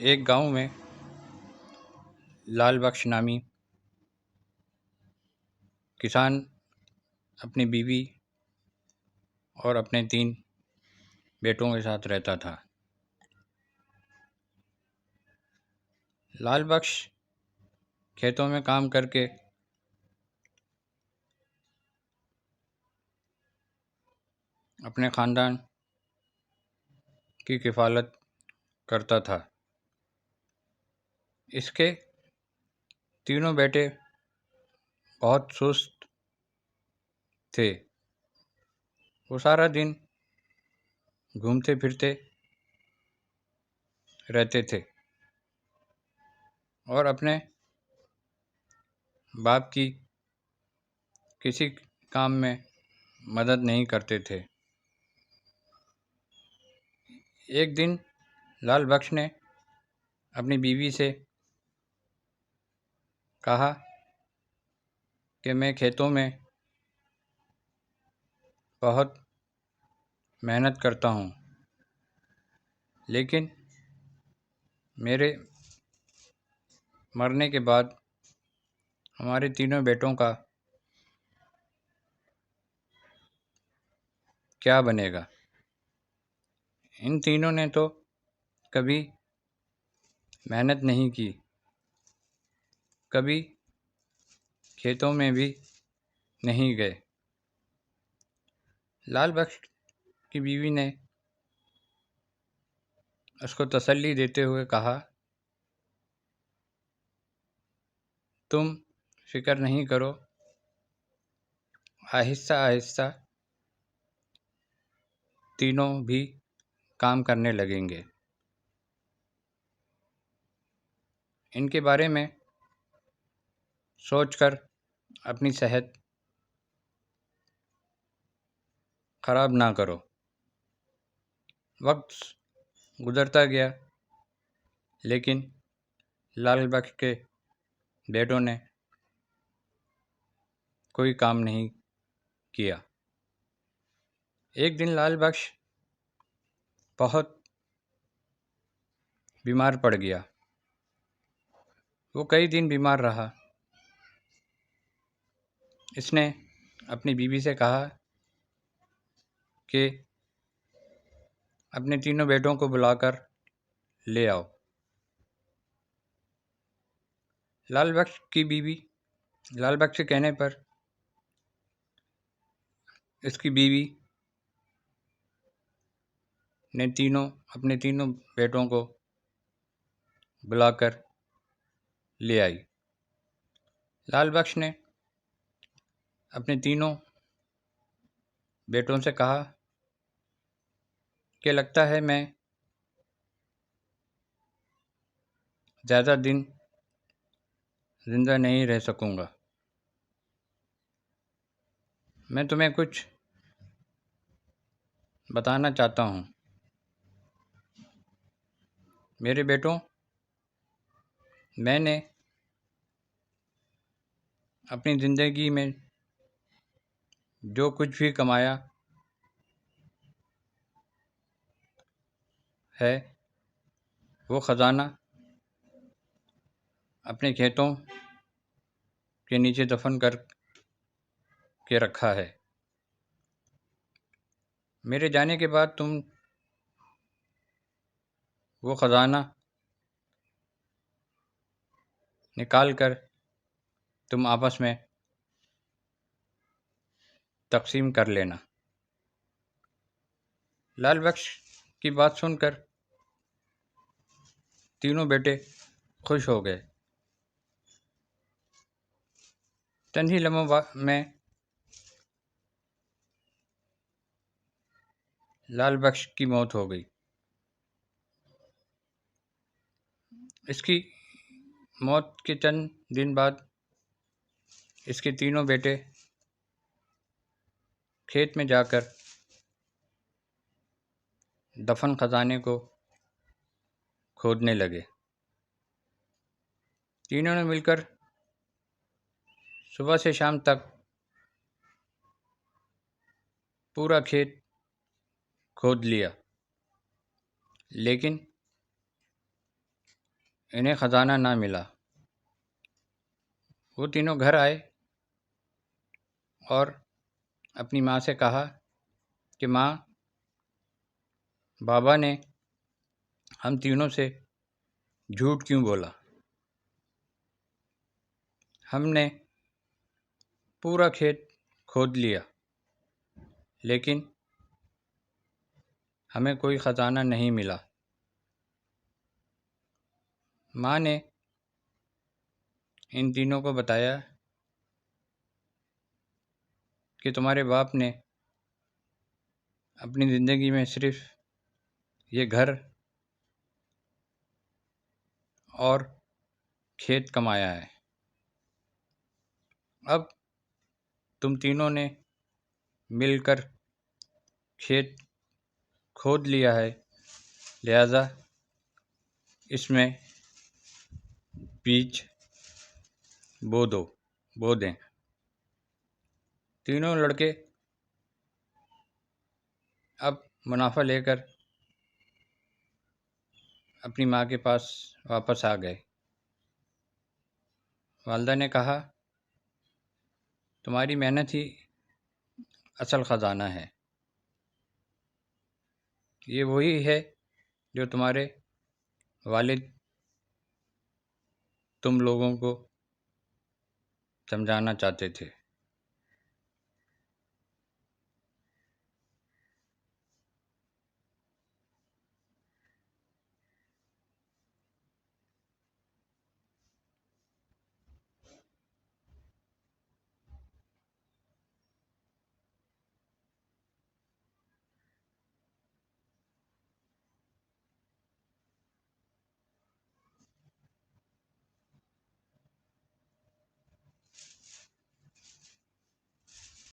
ایک گاؤں میں لال بخش نامی کسان اپنی بیوی اور اپنے 3 بیٹوں کے ساتھ رہتا تھا۔ لال بخش کھیتوں میں کام کر کے اپنے خاندان کی کفالت کرتا تھا۔ اس کے تینوں بیٹے بہت سست تھے۔ وہ سارا دن گھومتے پھرتے رہتے تھے اور اپنے باپ کی کسی کام میں مدد نہیں کرتے تھے۔ ایک دن لال بخش نے اپنی بیوی سے کہا کہ میں کھیتوں میں بہت محنت کرتا ہوں، لیکن میرے مرنے کے بعد ہمارے تینوں بیٹوں کا کیا بنے گا؟ ان تینوں نے تو کبھی محنت نہیں کی، کبھی کھیتوں میں بھی نہیں گئے۔ لال بخش کی بیوی نے اس کو تسلی دیتے ہوئے کہا، تم فکر نہیں کرو، آہستہ آہستہ تینوں بھی کام کرنے لگیں گے۔ ان کے بارے میں سوچ کر اپنی صحت خراب نہ کرو۔ وقت گزرتا گیا، لیکن لال بخش کے بیٹوں نے کوئی کام نہیں کیا۔ ایک دن لال بخش بہت بیمار پڑ گیا۔ وہ کئی دن بیمار رہا۔ اس نے اپنی بیوی سے کہا کہ اپنے تینوں بیٹوں کو بلا کر لے آؤ۔ لال بخش کی بیوی لال بخش کے کہنے پر اس کی بیوی نے اپنے تینوں بیٹوں کو بلا کر لے آئی۔ لال بخش نے اپنے تینوں بیٹوں سے کہا کہ لگتا ہے میں زیادہ دن زندہ نہیں رہ سکوں گا۔ میں تمہیں کچھ بتانا چاہتا ہوں۔ میرے بیٹوں، میں نے اپنی زندگی میں جو کچھ بھی کمایا ہے وہ خزانہ اپنے کھیتوں کے نیچے دفن کر کے رکھا ہے۔ میرے جانے کے بعد تم وہ خزانہ نکال کر تم آپس میں تقسیم کر لینا۔ لال بخش کی بات سن کر تینوں بیٹے خوش ہو گئے۔ چند ہی لمحوں میں لال بخش کی موت ہو گئی۔ اس کی موت کے چند دن بعد اس کے تینوں بیٹے کھیت میں جا کر دفن خزانے کو کھودنے لگے۔ تینوں نے مل کر صبح سے شام تک پورا کھیت کھود لیا، لیکن انہیں خزانہ نہ ملا۔ وہ تینوں گھر آئے اور اپنی ماں سے کہا کہ ماں، بابا نے ہم تینوں سے جھوٹ کیوں بولا؟ ہم نے پورا کھیت کھود لیا لیکن ہمیں کوئی خزانہ نہیں ملا۔ ماں نے ان تینوں کو بتایا کہ تمہارے باپ نے اپنی زندگی میں صرف یہ گھر اور کھیت کمایا ہے، اب تم تینوں نے مل کر کھیت کھود لیا ہے، لہذا اس میں بیج بو دیں۔ تینوں لڑکے اب منافع لے کر اپنی ماں کے پاس واپس آ گئے۔ والدہ نے کہا تمہاری محنت ہی اصل خزانہ ہے، یہ وہی ہے جو تمہارے والد تم لوگوں کو سمجھانا چاہتے تھے۔